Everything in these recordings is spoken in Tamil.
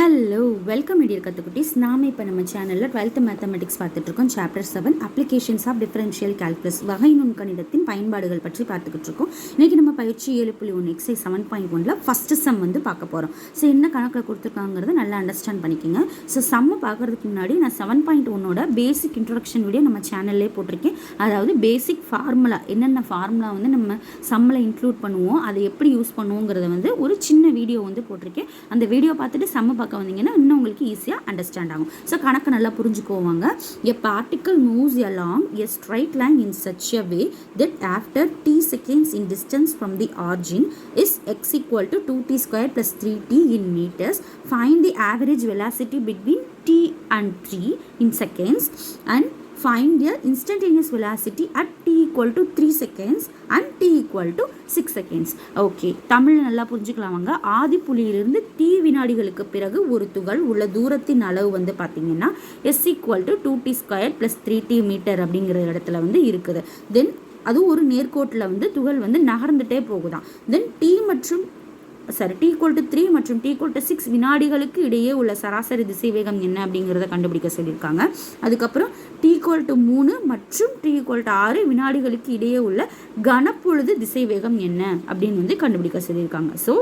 Hello welcome dear கத்துக்குட்டீஸ். நாம் இப்போ நம்ம சேனலில் 12th மேத்தமெட்டிக்ஸ் பார்த்துட்ருக்கோம். Chapter 7 applications of differential calculus, வகை நுண்கணிதத்தின் பயன்பாடுகள் பற்றி பார்த்துக்கிட்டு இருக்கோம். இன்றைக்கி நம்ம பயிற்சி 7.1 எக்ஸைஸ் 7.1ல் ஃபஸ்ட்டு சம் வந்து பார்க்க போகிறோம். ஸோ என்ன கணக்கில் கொடுத்துருக்காங்கிறத நல்லா அண்டர்ஸ்டாண்ட் பண்ணிக்கோங்க. ஸோ சம்மை பார்க்குறதுக்கு முன்னாடி நான் 7.1ஓட பேசிக் இன்ட்ரொடக்ஷன் வீடியோ நம்ம சேனல்லே போட்டிருக்கேன். அதாவது பேசிக் ஃபார்முலா, என்னென்ன ஃபார்முலா வந்து நம்ம சம்மில் இன்க்ளூட் பண்ணுவோம், அதை எப்படி யூஸ் பண்ணுவோங்கிறத வந்து ஒரு சின்ன வீடியோ வந்து போட்டிருக்கேன். அந்த வீடியோ பார்த்துட்டு சம்ம பார்க்க வந்தீங்கன்னா இன்னும் உங்களுக்கு ஈஸியாக அண்டர்ஸ்டாண்ட் ஆகும். ஸோ கணக்கு நல்லா புரிஞ்சுக்கோவாங்க. A particle moves along a straight line in such a way that after t seconds in distance from the origin is x equal to 2t square plus 3t in meters. Find the average velocity between t and 3 in seconds and find the instantaneous velocity at t equal to 3 seconds and t equal to 6 seconds. Okay, Tamil நல்லா புரிஞ்சுக்கலாமாங்க. ஆதி புள்ளியிலிருந்து t வினாடிகளுக்கு பிறகு ஒரு துகள் உள்ள தூரத்தின் அளவு வந்து பார்த்தீங்கன்னா s equal to 2t square plus 3t metre அப்படிங்கிற இடத்துல வந்து இருக்குது. தென் அது ஒரு நேர்கோட்டில் வந்து துகள் வந்து நகர்ந்துட்டே போகுதான். தென் t equal to 3 மற்றும் t equal to 6 வினாடிகளுக்கு இடையே உள்ள சராசரி திசைவேகம் என்ன அப்படிங்கிறத கண்டுபிடிக்க சொல்லியிருக்காங்க. அதுக்கப்புறம் t equal to 3 மற்றும் t equal to 6 வினாடிகளுக்கு இடையே உள்ள கனப்பொழுது திசைவேகம் என்ன அப்படின்னு வந்து கண்டுபிடிக்க சொல்லியிருக்காங்க. ஸோ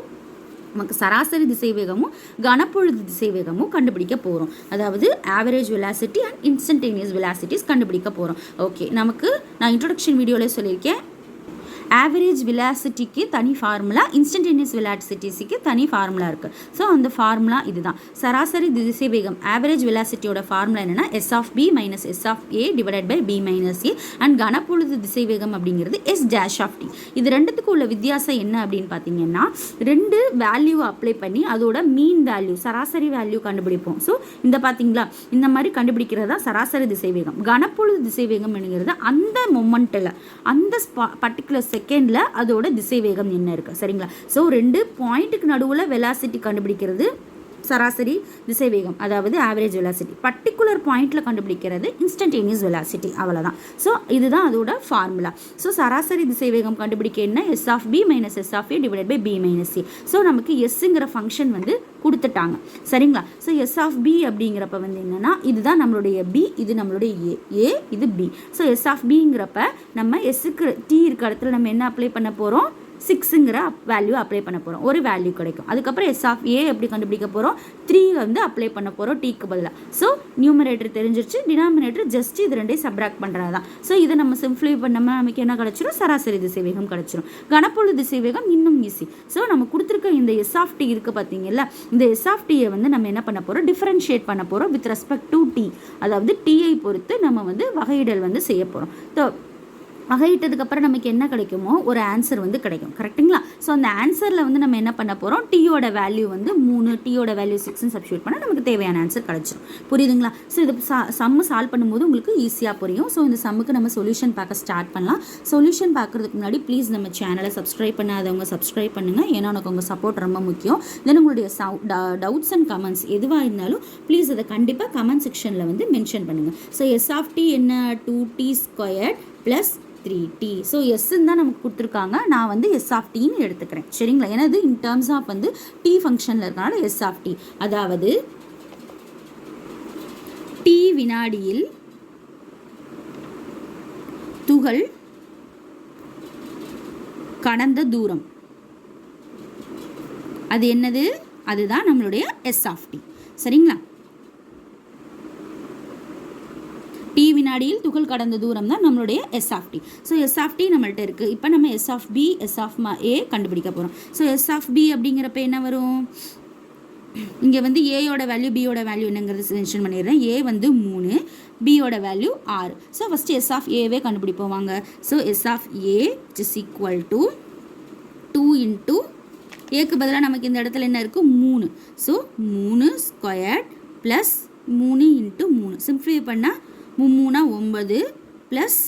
நமக்கு சராசரி திசைவேகமும் கனப்பொழுது திசைவேகமும் கண்டுபிடிக்க போகிறோம். அதாவது average velocity and instantaneous velocities கண்டுபிடிக்க போகிறோம். ஓகே, நமக்கு நான் இன்ட்ரொடக்ஷன் வீடியோவில் சொல்லியிருக்கேன், ஆவரேஜ் வெலாசிட்டிக்கு தனி ஃபார்முலா, இன்ஸ்டன்டேனியஸ் வெலாசிட்டிஸுக்கு தனி ஃபார்முலா இருக்குது. ஸோ அந்த ஃபார்முலா இதுதான். சராசரி திசைவேகம் ஆவரேஜ் வெலாசிட்டியோட ஃபார்முலா என்னென்னா S of B minus S of A divided by B minus A and கனப்பொழுது திசைவேகம் அப்படிங்கிறது எஸ் டேஷ் ஆஃப் டி. இது ரெண்டுத்துக்கும் உள்ள வித்தியாசம் என்ன அப்படின்னு பார்த்தீங்கன்னா, ரெண்டு வேல்யூ அப்ளை பண்ணி அதோட மீன் வேல்யூ சராசரி வேல்யூ கண்டுபிடிப்போம். ஸோ இந்த பார்த்தீங்களா, இந்த மாதிரி கண்டுபிடிக்கிறது தான் சராசரி திசைவேகம். கனப்பொழுது திசைவேகம் அப்படிங்கிறது அந்த மொமெண்ட்டில் அந்த பர்டிகுலர் செகண்டில் அதோட திசைவேகம் என்ன இருக்குது, சரிங்களா? ஸோ ரெண்டு பாயிண்ட்டுக்கு நடுவில் வெலாசிட்டி கண்டுபிடிக்கிறது சராசரி திசைவேகம், அதாவது ஆவரேஜ் வெலாசிட்டி. பர்டிகுலர் பாயிண்டில் கண்டுபிடிக்கிறது இன்ஸ்டன்டேனியஸ் வெலாசிட்டி, அவ்வளோதான். ஸோ இதுதான் அதோட ஃபார்முலா. ஸோ சராசரி திசைவேகம் கண்டுபிடிக்க என்ன, S of B minus S of A divide by B minus A. So நமக்கு எஸ்ஸுங்கிற ஃபங்க்ஷன் வந்து கொடுத்துட்டாங்க, சரிங்களா? ஸோ எஸ் ஆஃப் பி அப்படிங்கிறப்ப வந்து என்னென்னா, இதுதான் நம்மளுடைய பி, இது நம்மளுடைய ஏ இது பி. ஸோ எஸ் ஆஃப் பிங்கிறப்ப நம்ம எஸ்ஸுக்கு டி இருக்க இடத்துல நம்ம என்ன அப்ளை பண்ண போகிறோம், 6ங்கிற வேல்யூ அப்ளை பண்ண போகிறோம், ஒரு வேல்யூ கிடைக்கும். அதுக்கப்புறம் எஸ் ஆஃப் ஏ எப்படி கண்டுபிடிக்க போகிறோம், 3 வந்து அப்ளை பண்ண போகிறோம் டீக்கு பதிலாக. ஸோ நியூமரேட்டர் தெரிஞ்சிருச்சு, டினாமினேட்டர் ஜஸ்ட் இது ரெண்டையும் சப்ராக்ட் பண்ணுறது தான். ஸோ இதை நம்ம சிம்ப்ளை பண்ணாமல் நமக்கு என்ன கிடச்சிரும், சராசரி திசைவேகம் கிடச்சிரும். கனப்பொழுது திசைவேகம் இன்னும் ஈஸி. ஸோ நம்ம கொடுத்துருக்க இந்த எஸ் ஆஃப் டி இருக்குது பார்த்தீங்களா, இந்த எஸ் ஆஃப் டியை வந்து நம்ம என்ன பண்ண போகிறோம், டிஃப்ரென்ஷியேட் பண்ண போகிறோம் வித் ரெஸ்பெக்ட் டு டி. அதாவது டிஐ பொறுத்து நம்ம வந்து வகையிடல் வந்து செய்ய போகிறோம். ஸோ வகையிட்டதுக்கப்புறம் நமக்கு என்ன கிடைக்குமோ ஒரு ஆன்சர் வந்து கிடைக்கும், கரெக்டுங்களா? ஸோ அந்த ஆன்சரில் வந்து நம்ம என்ன பண்ண போகிறோம், டீயோட வேல்யூ வந்து 3, டீயோட வேல்யூ 6ன்னு சப்ஸ்டியூட் பண்ணால் நமக்கு தேவையான ஆன்சர் கிடச்சிரும். புரியுதுங்களா? ஸோ இது சம்மு சால்வ் பண்ணும்போது உங்களுக்கு ஈஸியாக புரியும். ஸோ இந்த சம்முக்கு நம்ம சொல்யூஷன் பார்க்க ஸ்டார்ட் பண்ணலாம். சொல்யூஷன் பார்க்குறதுக்கு முன்னாடி ப்ளீஸ் நம்ம சேனலை சப்ஸ்கிரைப் பண்ணாதவங்க சப்ஸ்கிரைப் பண்ணுங்கள். ஏன்னா எனக்கு உங்கள் சப்போர்ட் ரொம்ப முக்கியம். தென் உங்களுடைய டவுட்ஸ் அண்ட் கமெண்ட்ஸ் எதுவாக இருந்தாலும் ப்ளீஸ் அதை கண்டிப்பாக கமெண்ட் செக்ஷனில் வந்து மென்ஷன் பண்ணுங்கள். ஸோ எஸ் ஆஃப் டி என்ன, 2t squared plus 3t. So எஸ்ன்னு தான் நமக்கு கொடுத்துருக்காங்க, நான் வந்து எஸ் ஆஃப் டின்னு எடுத்துக்கிறேன், சரிங்களா? ஏன்னா இது இன் டேர்ம்ஸ் ஆஃப் வந்து டி ஃபங்க்ஷனில் இருக்கனால எஸ் ஆஃப் டி. அதாவது டி வினாடியில் துகள் கடந்த தூரம் அது என்னது, அதுதான் நம்மளுடைய எஸ் ஆஃப் டி, சரிங்களா? டி வினாடியில் துகள் கடந்த தூரம் தான் நம்மளுடைய S of T. So S of T நம்மள்ட்ட இருக்குது. இப்போ நம்ம S of B, S of A கண்டுபிடிக்க போகிறோம். ஸோ எஸ் ஆஃப் பி அப்படிங்கிறப்ப என்ன வரும், இங்கே வந்து ஏயோட வேல்யூ பியோட வேல்யூ என்னங்கிறது மென்ஷன் பண்ணிடுறேன். ஏ வந்து 3, பியோட value 6. So first S of ஏவே கண்டுபிடிப்போம் வாங்க. So S of A is equal to 2 into ஏக்கு பதிலாக நமக்கு இந்த இடத்துல என்ன இருக்குது, 3. So 3 squared plus 3 into 3 simplify பண்ணால் 3 9 ப்ளஸ்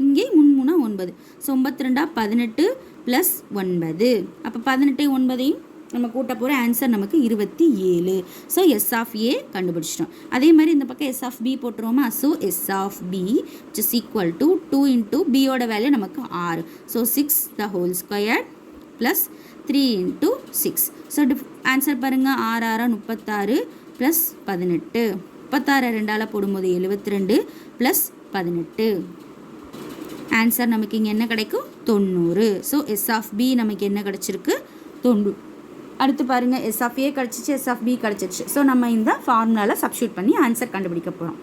இங்கே 3 9. So 92 18 plus 9. அப்போ 18 9ஐயும் நம்ம கூட்ட போகிற ஆன்சர் நமக்கு 27. ஸோ எஸ் ஆஃப் ஏ கண்டுபிடிச்சிட்டோம். அதே மாதிரி இந்த பக்கம் எஸ் ஆஃப் பி போட்டுருவோமா. So S of B is equal to 2 into பியோட வேல்யூ நமக்கு 6. So 6 the whole square plus 3 into 6. So answer பாருங்கள், 6 6 36 ப்ளஸ் 18. 36 2ஆல் போடும்போது 72 ப்ளஸ் 18. ஆன்சர் நமக்கு இங்கே என்ன கிடைக்கும்? 90. ஸோ எஸ் ஆஃப் பி நமக்கு என்ன கிடச்சிருக்கு? 90. அடுத்து பாருங்கள், எஸ் ஆஃப் ஏ கிடச்சிச்சு, எஸ் ஆஃப் பி கிடச்சிச்சு. ஸோ நம்ம இந்த ஃபார்முலாவில் சப்ஸ்டியூட் பண்ணி ஆன்சர் கண்டுபிடிக்க போகிறோம்.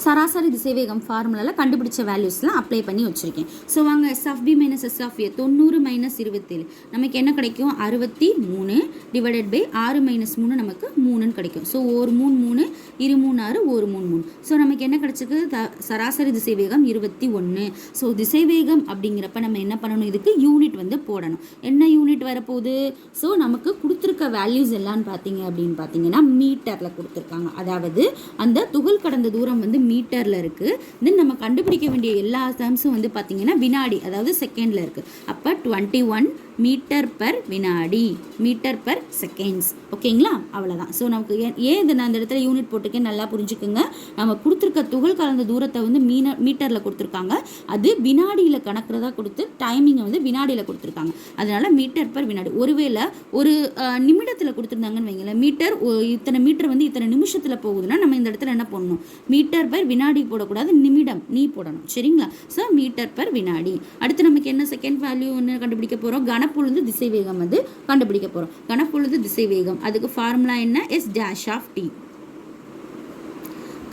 சராசரி திசைவேகம் ஃபார்முலாவில் கண்டுபிடிச்ச வேல்யூஸ்லாம் அப்ளை பண்ணி வச்சுருக்கேன். ஸோ வாங்க, S of B minus S of A 90 minus 27 நமக்கு என்ன கிடைக்கும்? 63 டிவைடட் பை 6 மைனஸ் 3 நமக்கு 3ன்னு கிடைக்கும். ஸோ ஒரு 3 3 2 3 6 ஒரு 3 3. ஸோ நமக்கு என்ன கிடச்சிருக்கு? சராசரி திசைவேகம் 21. ஸோ திசைவேகம் அப்படிங்கிறப்ப நம்ம என்ன பண்ணணும்? இதுக்கு யூனிட் வந்து போடணும். என்ன யூனிட் வரப்போகுது? ஸோ நமக்கு கொடுத்துருக்க வேல்யூஸ் எல்லாம் பார்த்தீங்கன்னா மீட்டரில் கொடுத்துருக்காங்க. அதாவது அந்த துகள் கடந்த தூரம் வந்து மீட்டரில் இருக்குது. தென் நம்ம கண்டுபிடிக்க வேண்டிய எல்லா டேர்ம்ஸும் வந்து பார்த்தீங்கன்னா வினாடி, அதாவது செகண்டில் இருக்குது. அப்போ 21 மீட்டர் பர் வினாடி, மீட்டர் பர் செகண்ட்ஸ். ஓகேங்களா? அவ்வளோதான். ஸோ நமக்கு ஏன் இதை நான் அந்த இடத்துல யூனிட் போட்டுக்கேன், நல்லா புரிஞ்சுக்குங்க. நம்ம கொடுத்துருக்க துகள் கலந்த தூரத்தை வந்து மீட்டரில் கொடுத்துருக்காங்க. அது வினாடியில் கணக்குறதா கொடுத்து டைமிங்கை வந்து வினாடியில் கொடுத்துருக்காங்க. அதனால் மீட்டர் பர் வினாடி. ஒருவேளை ஒரு நிமிடத்தில் கொடுத்துருந்தாங்கன்னு வைங்களேன், மீட்டர் இத்தனை மீட்டர் வந்து இத்தனை நிமிஷத்தில் போகுதுன்னா நம்ம இந்த இடத்துல என்ன பண்ணணும்? மீட்டர் பர் வினாடி போடக்கூடாது, நிமிடம் நீ போடணும். சரிங்களா? ஸோ மீட்டர் பர் வினாடி. அடுத்து நமக்கு என்ன செகண்ட் வேல்யூ ஒன்று கண்டுபிடிக்க போகிறோம்? கனப்பொழுது திசைவேகம் வந்து கண்டுபிடிக்க போகிறோம். கனப்பொழுது திசைவேகம் அதுக்கு ஃபார்முலா என்ன? S dash of T.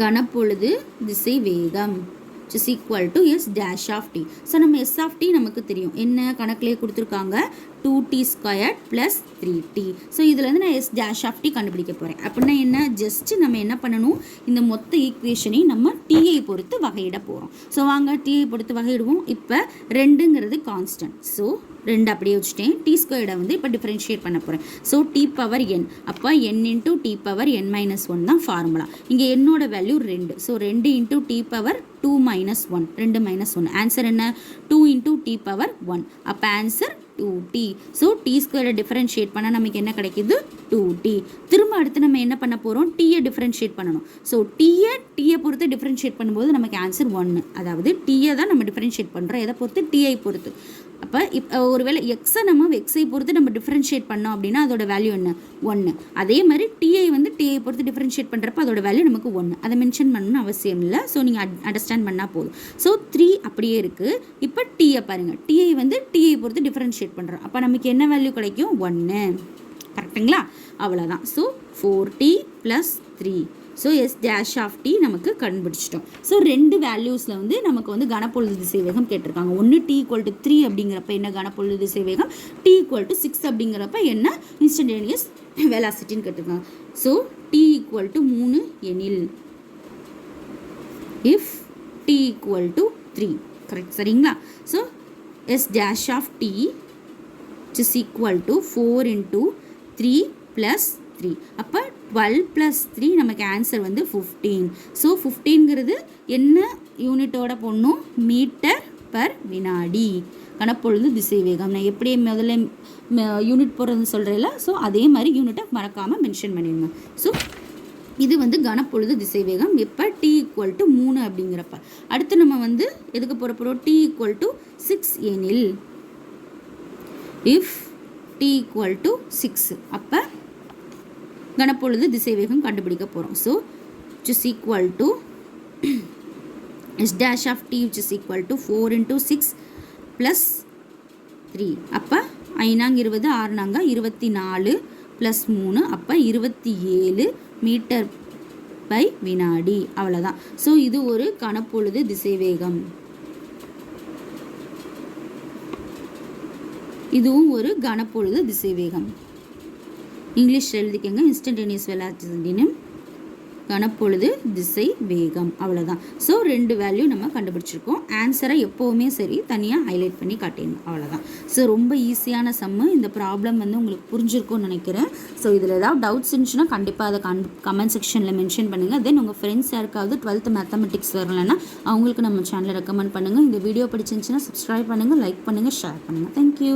கனப்பொழுது திசைவேகம் is equal to s dash of t. So நம்ம s of t நமக்கு தெரியும். என்ன கணக்கிலே கொடுத்துருக்காங்க? 2t squared plus 3t. So இதில் வந்து நான் s dash of t கண்டுபிடிக்க போகிறேன். அப்படின்னா என்ன? ஜஸ்ட்டு நம்ம என்ன பண்ணணும்? இந்த மொத்த ஈக்குவேஷனை நம்ம t-ஐ பொறுத்து வகையிட போகிறோம். ஸோ வாங்க t-ஐ பொறுத்து வகையிடுவோம். இப்போ 2ங்கிறது கான்ஸ்டன்ட். ஸோ 2 அப்படியே வச்சுட்டேன். டி ஸ்கொயர்டை வந்து இப்போ டிஃப்ரென்ஷியேட் பண்ண போகிறேன். ஸோ டி பவர் என், அப்போ n into T power n minus 1 தான் ஃபார்முலா. இங்கே என்னோட value 2. So 2 into T power 2 minus 1, 2 minus 1. Answer என்ன? 2 இன்ட்டு டி பவர் 1. அப்போ ஆன்சர் 2t. ஸோ டி ஸ்கொயரை டிஃப்ரென்ஷியேட் பண்ணால் நமக்கு என்ன கிடைக்கிது? 2t. திரும்ப அடுத்து நம்ம என்ன பண்ண போகிறோம்? டீயை டிஃப்ரென்ஷியேட் பண்ணணும். ஸோ டீயை பொறுத்து டிஃப்ரென்ஷியேட் பண்ணும்போது நமக்கு ஆன்சர் 1. அதாவது டீயை தான் நம்ம டிஃப்ரென்ஷியேட் பண்ணுறோம். எதை பொறுத்து? டீயை பொறுத்து. அப்போ ஒருவேளை எக்ஸை நம்ம எக்ஸை பொறுத்து நம்ம டிஃப்ரென்ஷியேட் பண்ணோம் அப்படின்னா அதோட வேல்யூ என்ன? 1. அதே மாதிரி டிஐ வந்து டிஐ பொறுத்து டிஃப்ரென்ஷியேட் பண்ணுறப்ப அதோட வேல்யூ நமக்கு 1. அதை மென்ஷன் பண்ணணும்னு அவசியம் இல்லை. ஸோ நீங்கள் அண்டர்ஸ்டாண்ட் பண்ணால் போதும். ஸோ 3 அப்படியே இருக்குது. இப்போ டிஐ பாருங்கள், டிஐ வந்து டிஐ பொறுத்து டிஃப்ரென்ஷியேட் பண்ணுறோம். அப்போ நமக்கு என்ன வேல்யூ கிடைக்கும்? 1. கரெக்டுங்களா? அவ்வளோதான். So 4t + 3. So S dash of T நமக்கு கண்டுபிடிச்சிட்டோம். ஸோ 2 வேல்யூஸில் வந்து நமக்கு வந்து கனப்பொழுது திசைவேகம் கேட்டிருக்காங்க. ஒன்று t = 3 அப்படிங்கிறப்ப என்ன கனப்பொழுது திசைவேகம், t = 6 அப்படிங்கிறப்ப என்ன இன்ஸ்டன்டேனியஸ் வெலாசிட்டின்னு கேட்டிருக்காங்க. ஸோ t = 3 எனில் இஃப் t = 3. கரெக்ட், சரிங்களா? So S dash of T is equal to 4 × 3 + 3. அப்போ 12 + 3 நமக்கு ஆன்சர் வந்து 15. ஸோ 15ங்கிறது என்ன யூனிட்டோட போடணும்? மீட்டர் பர் வினாடி. கனப்பொழுது திசைவேகம் நான் எப்படி முதல்ல யூனிட் போடுறதுன்னு சொல்கிறேன்ல, ஸோ அதே மாதிரி யூனிட்டை மறக்காமல் மென்ஷன் பண்ணிடுங்க. ஸோ இது வந்து கனப்பொழுது திசைவேகம். இப்போ t = 3 அப்படிங்கிறப்ப அடுத்து நம்ம வந்து எதுக்கு போட போகிறோம்? t = 6 எனில் இஃப் t = 6 அப்போ கனப்பொழுது திசைவேகம் கண்டுபிடிக்க போகிறோம். So is equal to S dash of T is equal to 4 × 6 + 3. அப்போ 5 20 6 24 + 3 அப்போ 27 மீட்டர் பை வினாடி. அவ்வளோதான். ஸோ இது ஒரு கனப்பொழுது திசைவேகம். இதுவும் ஒரு கனப்பொழுது திசைவேகம். இங்கிலீஷ் எழுதிக்கங்க. இன்ஸ்டன்டேனியஸ் வெலாசிட்டின்னு கனப்பொழுது திசை வேகம். அவ்வளோதான். ஸோ 2 வேல்யூ நம்ம கண்டுபிடிச்சிருக்கோம். ஆன்சரை எப்போவுமே சரி தனியாக ஹைலைட் பண்ணி காட்டிடணும். அவ்வளோதான். ஸோ ரொம்ப ஈஸியான சம்மு. இந்த ப்ராப்ளம் வந்து உங்களுக்கு புரிஞ்சிருக்கும்னு நினைக்கிறேன். ஸோ இதில் ஏதாவது டவுட்ஸ் இருந்துச்சுன்னா கண்டிப்பாக அதை கமெண்ட் செக்ஷனில் மென்ஷன் பண்ணுங்கள். தென் உங்கள் ஃப்ரெண்ட்ஸ் யாருக்காவது 12th மேத்தமெட்டிக்ஸ் வரலைன்னா அவங்களுக்கு நம்ம சேனலை ரெக்கமெண்ட் பண்ணுங்கள். இந்த வீடியோ பிடிச்சிருந்துச்சுன்னா சப்ஸ்கிரைப் பண்ணுங்கள், லைக் பண்ணுங்கள், ஷேர் பண்ணுங்கள். தேங்க்யூ.